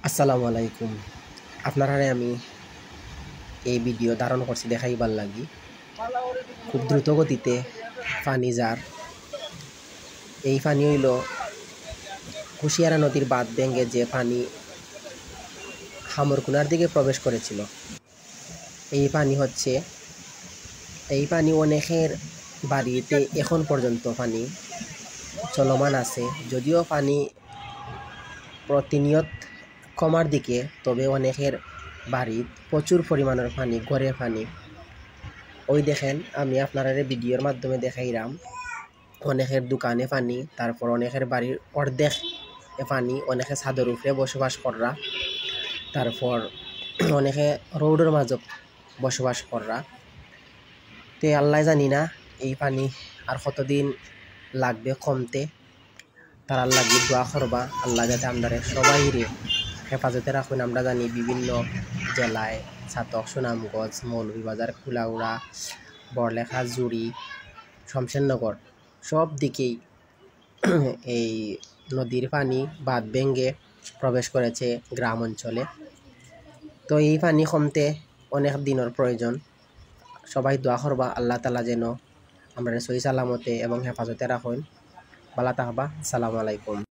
আসসালামু আলাইকুম। আপনারারে আমি এই ভিডিও ধারণ করছি দেখাইবার লাগি। খুব দ্রুত গতিতে পানি যার এই পানি হইল কুশিয়ারা নদীর বাঁধ ভেঙে যে পানি হামরকুনার দিকে প্রবেশ করেছিল। এই পানি অনেকের বাড়িতে এখন পর্যন্ত পানি চলমান আছে, যদিও পানি প্রতিনিয়ত কমার দিকে, তবে অনেকের বাড়িত প্রচুর পরিমাণের পানি, ঘরে পানি। ওই দেখেন, আমি আপনারা ভিডিওর মাধ্যমে দেখাইলাম অনেকের দোকানে পানি, তারপর অনেকের বাড়ির অর্ধেক পানি, অনেকে ছাদের উপরে বসবাস কররা, তারপর অনেকে রোডের মাঝে বসবাস কররা। তে আল্লাহ জানি না এই পানি আর কতদিন লাগবে কমতে। তার আল্লাহ গিয়ে দোয়া করবা, আল্লাহ যাতে আমরা সবাই হেফাজতে রাখুন। আমরা জানি বিভিন্ন জেলায় ছাতক, সুনামগঞ্জ, মৌলভীবাজার, কুলাউড়া, বড়লেখা, জুড়ি, শমশেরনগর সব দিকেই এই নদীর পানি বাঁধ ভেঙে প্রবেশ করেছে গ্রাম অঞ্চলে। তো এই পানি কমতে অনেক দিনের প্রয়োজন। সবাই দোয়া করবা আল্লাহ তাআলা যেন আমরা সহি সালামতে এবং হেফাজতে রাখুন। ভালো থাকবা। আসসালামু আলাইকুম।